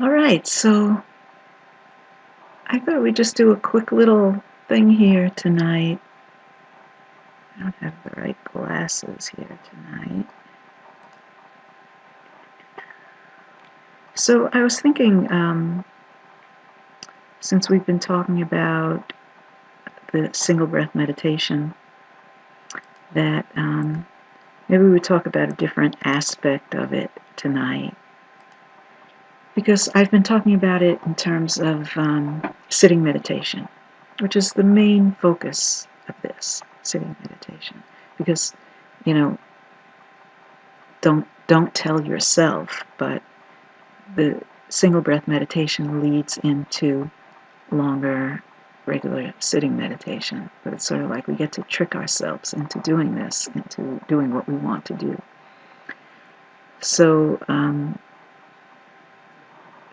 All right, so I thought we'd just do a quick little thing here tonight. I don't have the right glasses here tonight. So I was thinking, since we've been talking about the single breath meditation, that maybe we would talk about a different aspect of it tonight. Because I've been talking about it in terms of sitting meditation, which is the main focus of this, sitting meditation. Because, you know, don't tell yourself, but the single breath meditation leads into longer, regular sitting meditation. But it's sort of like we get to trick ourselves into doing this, into doing what we want to do. So,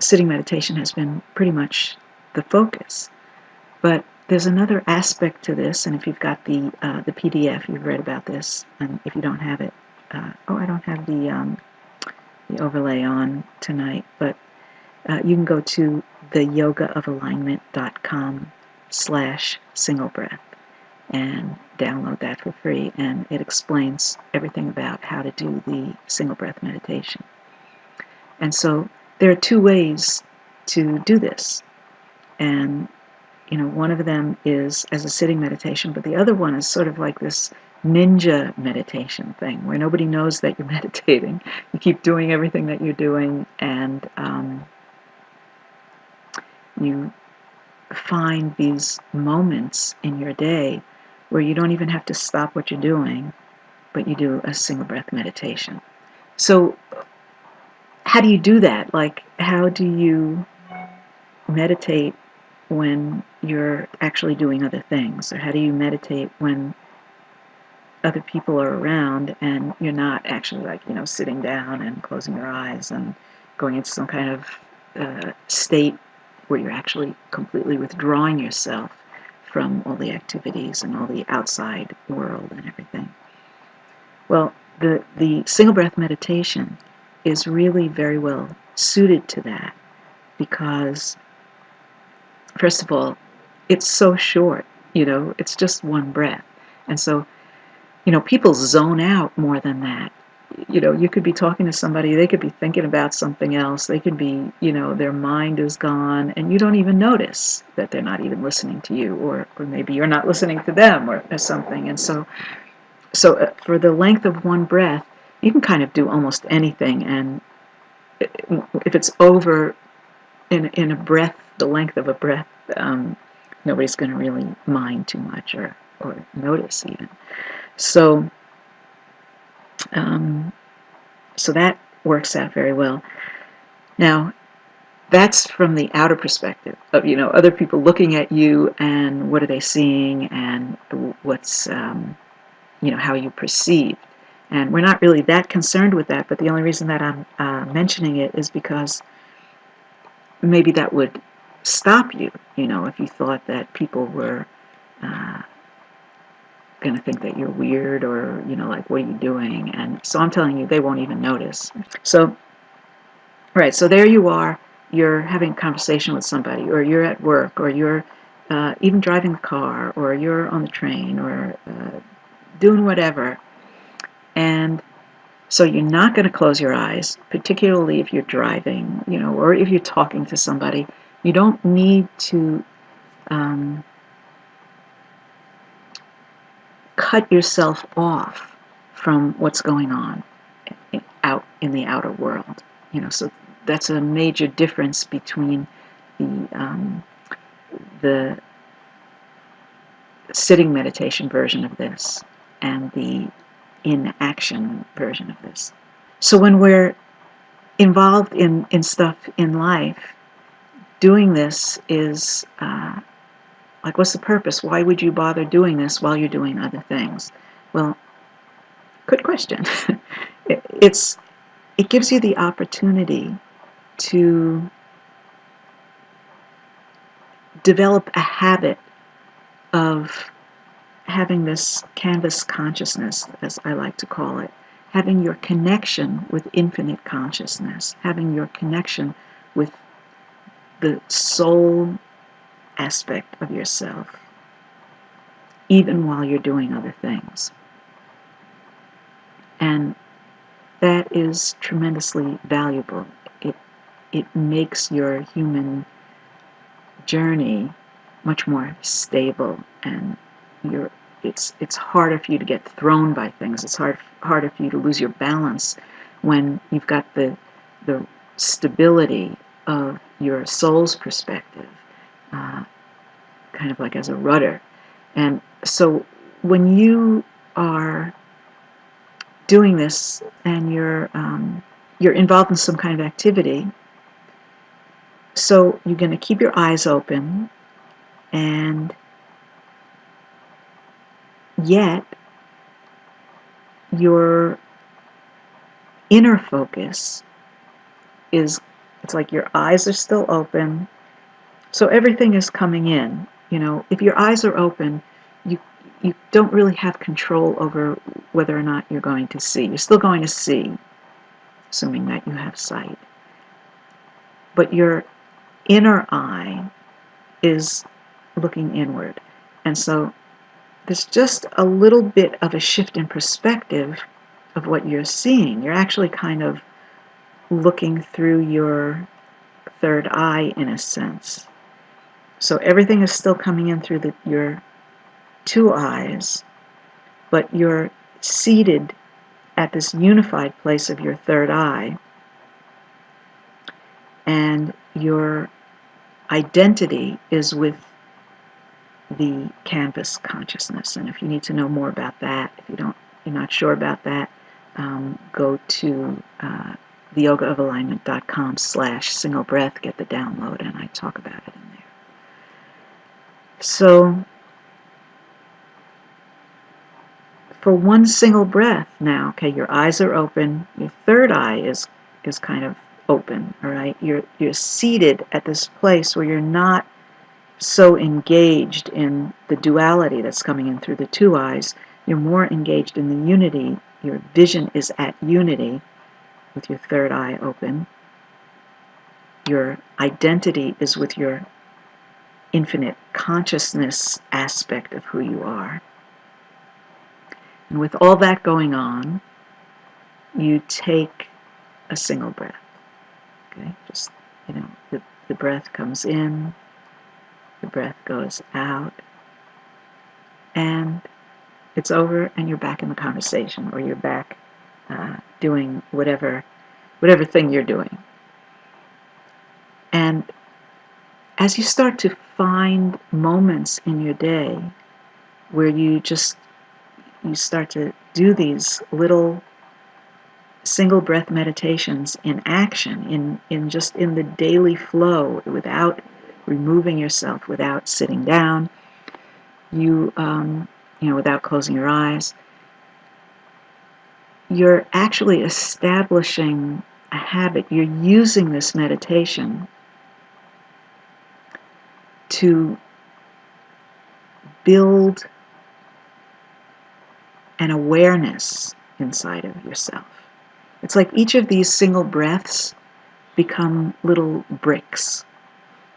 sitting meditation has been pretty much the focus. But there's another aspect to this, and if you've got the PDF, you've read about this, and if you don't have it, I don't have the overlay on tonight, but you can go to the yogaofalignment.com/single breath and download that for free, and it explains everything about how to do the single breath meditation. And so there are two ways to do this, and one of them is as a sitting meditation, but the other one is sort of like this ninja meditation thing where nobody knows that you're meditating. You keep doing everything that you're doing, and you find these moments in your day where you don't even have to stop what you're doing, but you do a single breath meditation. So how do you do that? Like, how do you meditate when you're actually doing other things? Or how do you meditate when other people are around and you're not actually sitting down and closing your eyes and going into some kind of state where you're actually completely withdrawing yourself from all the activities and all the outside world and everything? Well, the single breath meditation is really very well suited to that because, first of all, it's so short, it's just one breath. And so, people zone out more than that. You could be talking to somebody, they could be thinking about something else, they could be, their mind is gone, and you don't even notice that they're not even listening to you, or maybe you're not listening to them or something. And so for the length of one breath, you can kind of do almost anything, and if it's over in a breath, the length of a breath, nobody's going to really mind too much or notice even. So that works out very well. Now, that's from the outer perspective of, other people looking at you and what are they seeing and what's, how you perceive. And we're not really that concerned with that, but the only reason that I'm mentioning it is because maybe that would stop you, if you thought that people were going to think that you're weird or, like, what are you doing? And so I'm telling you, they won't even notice. So, right, so there you are, you're having a conversation with somebody, or you're at work, or you're even driving the car, or you're on the train, or doing whatever. And so you're not going to close your eyes, particularly if you're driving, or if you're talking to somebody. You don't need to cut yourself off from what's going on out in the outer world. So that's a major difference between the sitting meditation version of this and the in-action version of this. So when we're involved in stuff in life, doing this is like, what's the purpose? Why would you bother doing this while you're doing other things? Well, good question. It gives you the opportunity to develop a habit of having this canvas consciousness, as I like to call it, having your connection with infinite consciousness, having your connection with the soul aspect of yourself, even while you're doing other things. And that is tremendously valuable. It makes your human journey much more stable, and it's harder for you to get thrown by things. It's harder for you to lose your balance when you've got the stability of your soul's perspective, kind of like as a rudder. And so when you are doing this and you're involved in some kind of activity, so you're going to keep your eyes open, and yet your inner focus is, it's like your eyes are still open, so everything is coming in. If your eyes are open, you don't really have control over whether or not you're going to see. You're still going to see, assuming that you have sight. But your inner eye is looking inward. And so there's just a little bit of a shift in perspective of what you're seeing. You're actually kind of looking through your third eye, in a sense. So everything is still coming in through your two eyes, but you're seated at this unified place of your third eye, and your identity is with the canvas consciousness. And if you need to know more about that, if you're not sure about that, go to theyogaofalignment.com/single breath, get the download, and I talk about it in there. So for one single breath now, okay, your eyes are open, your third eye is kind of open, all right? You're seated at this place where you're not so engaged in the duality that's coming in through the two eyes. You're more engaged in the unity. Your vision is at unity with your third eye open. Your identity is with your infinite consciousness aspect of who you are. And with all that going on, you take a single breath. Okay, just, the breath comes in, the breath goes out, and it's over, and you're back in the conversation, or you're back doing whatever thing you're doing. And as you start to find moments in your day where you start to do these little single breath meditations in action, in the daily flow, without removing yourself, without sitting down, without closing your eyes, you're actually establishing a habit. You're using this meditation to build an awareness inside of yourself. It's like each of these single breaths become little bricks,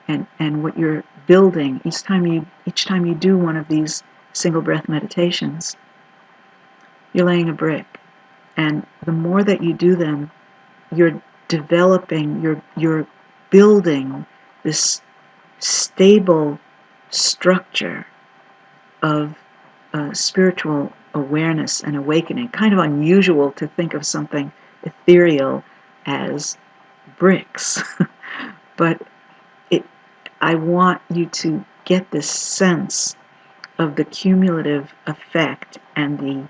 and what you're building each time you do one of these single breath meditations, you're laying a brick. And the more that you do them, you're developing, you're building this stable structure of spiritual awareness and awakening. Kind of unusual to think of something ethereal as bricks, but I want you to get this sense of the cumulative effect and the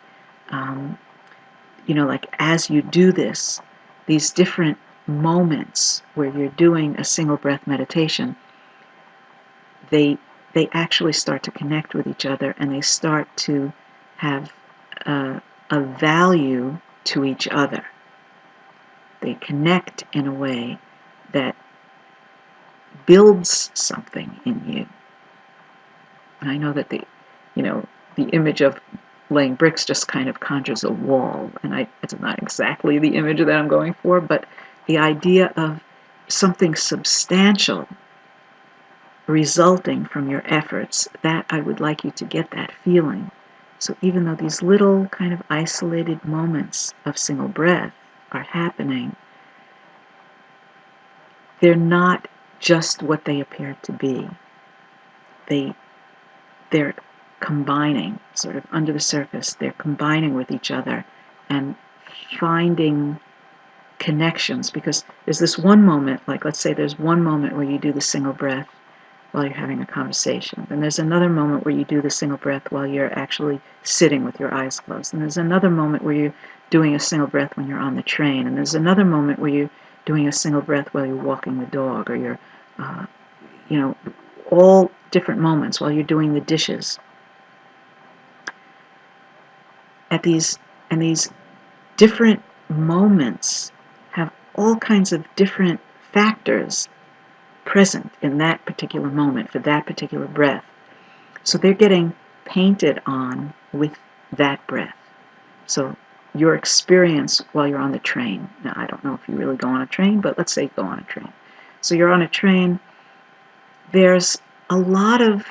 like as you do this, these different moments where you're doing a single breath meditation, they actually start to connect with each other, and they start to have a value to each other. They connect in a way that builds something in you. And I know that the image of laying bricks just kind of conjures a wall, and it's not exactly the image that I'm going for, but the idea of something substantial resulting from your efforts, that I would like you to get that feeling. So even though these little kind of isolated moments of single breath are happening, they're not just what they appear to be. They're combining, sort of under the surface, they're combining with each other and finding connections, because there's this one moment, like let's say there's one moment where you do the single breath while you're having a conversation. Then there's another moment where you do the single breath while you're actually sitting with your eyes closed. And there's another moment where you're doing a single breath when you're on the train. And there's another moment where you're doing a single breath while you're walking the dog, or you're, all different moments while you're doing the dishes. And these different moments have all kinds of different factors present in that particular moment for that particular breath. So they're getting painted on with that breath. So your experience while you're on the train. Now, I don't know if you really go on a train, but let's say you go on a train. So you're on a train. There's a lot of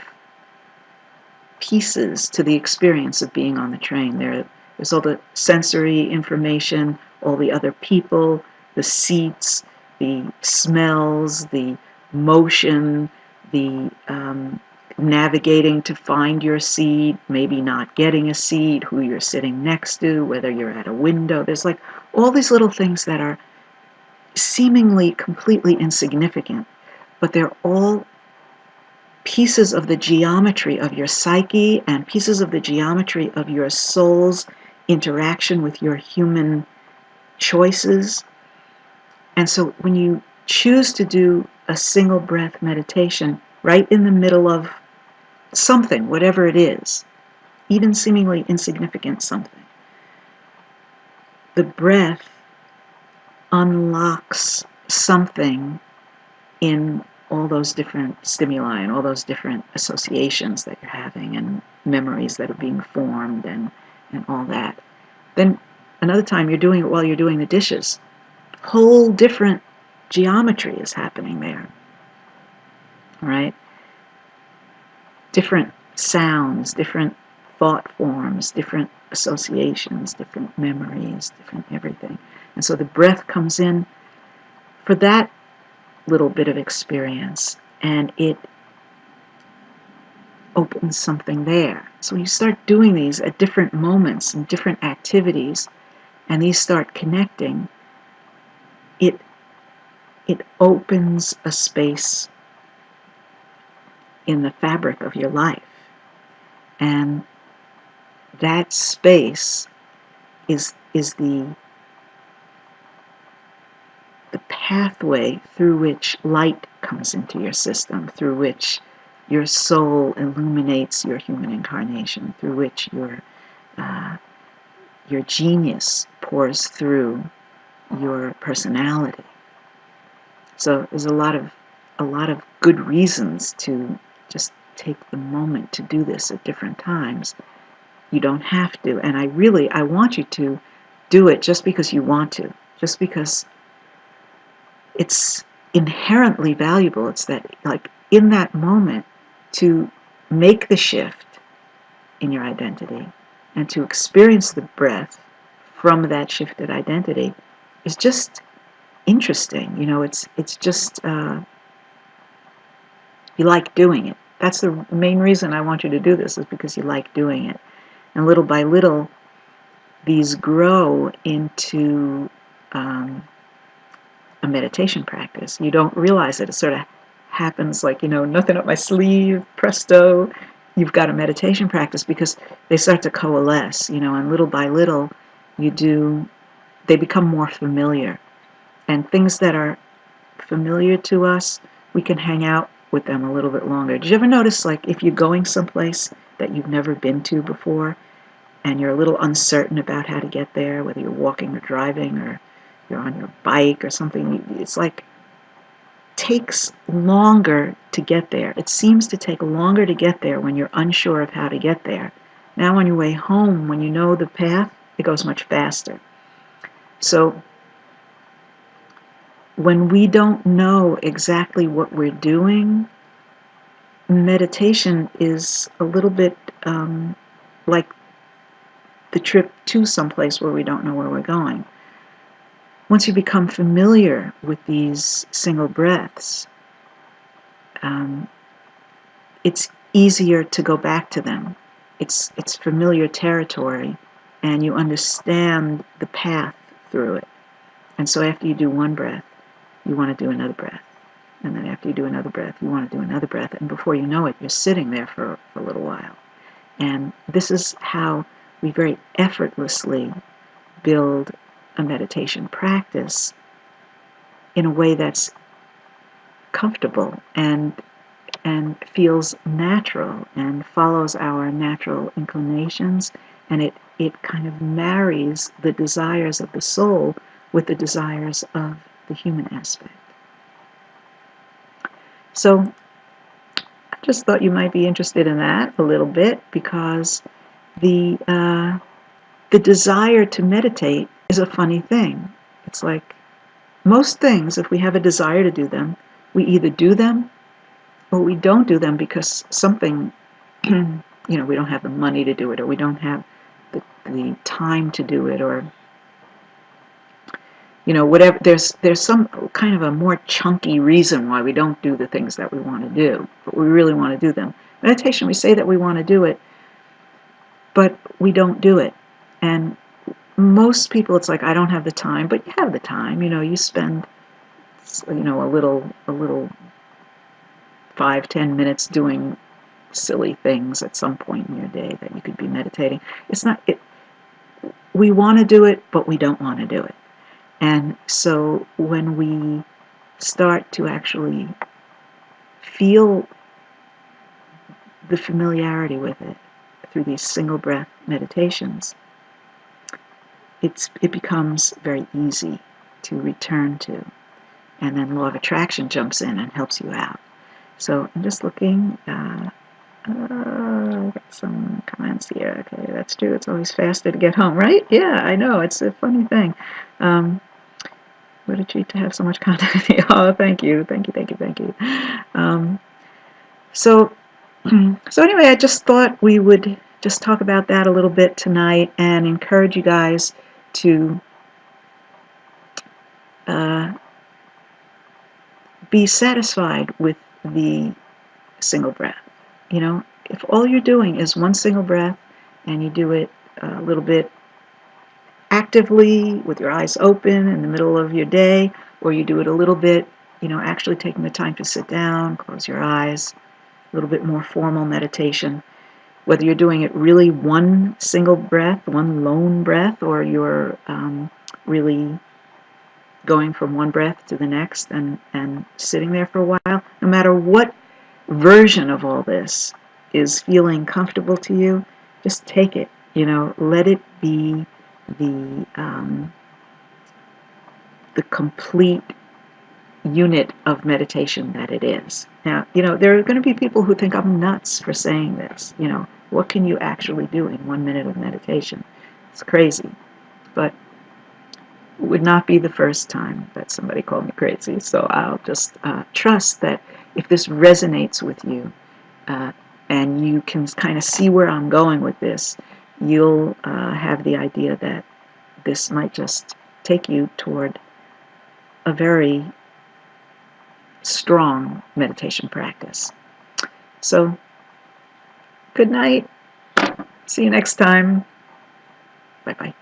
pieces to the experience of being on the train. There's all the sensory information, all the other people, the seats, the smells, the motion, the navigating to find your seat, maybe not getting a seat, who you're sitting next to, whether you're at a window. There's like all these little things that are seemingly completely insignificant, but they're all pieces of the geometry of your psyche and pieces of the geometry of your soul's interaction with your human choices. And so when you choose to do a single breath meditation right in the middle of something, whatever it is, even seemingly insignificant something, the breath unlocks something in all those different stimuli and all those different associations that you're having and memories that are being formed and all that. Then another time you're doing it while you're doing the dishes. Whole different geometry is happening there, right? Different sounds, different thought forms, different associations, different memories, different everything. And so the breath comes in for that little bit of experience, and it opens something there. So you start doing these at different moments and different activities, and these start connecting. It opens a space in the fabric of your life, and that space is the pathway through which light comes into your system, through which your soul illuminates your human incarnation, through which your genius pours through your personality. So there's a lot of good reasons to just take the moment to do this at different times. You don't have to, and I want you to do it just because you want to, just because it's inherently valuable. It's that, like, in that moment, to make the shift in your identity and to experience the breath from that shifted identity is just interesting. It's just you like doing it. That's the main reason I want you to do this, is because you like doing it. And little by little, these grow into a meditation practice. You don't realize it. It sort of happens like, nothing up my sleeve, presto, you've got a meditation practice, because they start to coalesce, and little by little they become more familiar. And things that are familiar to us, we can hang out with them a little bit longer. Did you ever notice, like, if you're going someplace that you've never been to before and you're a little uncertain about how to get there, whether you're walking or driving or you're on your bike or something, it's like takes longer to get there. It seems to take longer to get there when you're unsure of how to get there. Now on your way home, when you know the path, it goes much faster. So when we don't know exactly what we're doing, meditation is a little bit like the trip to someplace where we don't know where we're going. Once you become familiar with these single breaths, it's easier to go back to them. It's familiar territory, and you understand the path through it. And so after you do one breath, you want to do another breath. And then after you do another breath, you want to do another breath. And before you know it, you're sitting there for a little while. And this is how we very effortlessly build a meditation practice in a way that's comfortable and feels natural and follows our natural inclinations, and it kind of marries the desires of the soul with the desires of the human aspect. So I just thought you might be interested in that a little bit, because the desire to meditate is a funny thing. It's like most things, if we have a desire to do them, we either do them or we don't do them because something, we don't have the money to do it, or we don't have the time to do it, or whatever. There's some kind of a more chunky reason why we don't do the things that we want to do, but we really want to do them. Meditation, we say that we want to do it, but we don't do it. And most people, it's like, I don't have the time, but you have the time. You spend a little 5-10 minutes doing silly things at some point in your day that you could be meditating. We want to do it, but we don't want to do it. And so when we start to actually feel the familiarity with it through these single breath meditations, it becomes very easy to return to. And then law of attraction jumps in and helps you out. So I'm just looking. I got some comments here. Okay, that's true. It's always faster to get home, right? Yeah, I know. It's a funny thing. What a treat to have so much content. Oh, thank you. So anyway, I just thought we would just talk about that a little bit tonight and encourage you guys to be satisfied with the single breath. If all you're doing is one single breath and you do it a little bit actively with your eyes open in the middle of your day, or you do it a little bit, actually taking the time to sit down, close your eyes, a little bit more formal meditation, whether you're doing it really one single breath, one lone breath, or you're really going from one breath to the next and sitting there for a while, no matter what version of all this is feeling comfortable to you, just take it. Let it be the complete unit of meditation that it is. Now, there are going to be people who think I'm nuts for saying this. What can you actually do in 1 minute of meditation? It's crazy. But it would not be the first time that somebody called me crazy. So I'll just trust that if this resonates with you, and you can kind of see where I'm going with this, you'll have the idea that this might just take you toward a very strong meditation practice. So, good night. See you next time. Bye-bye.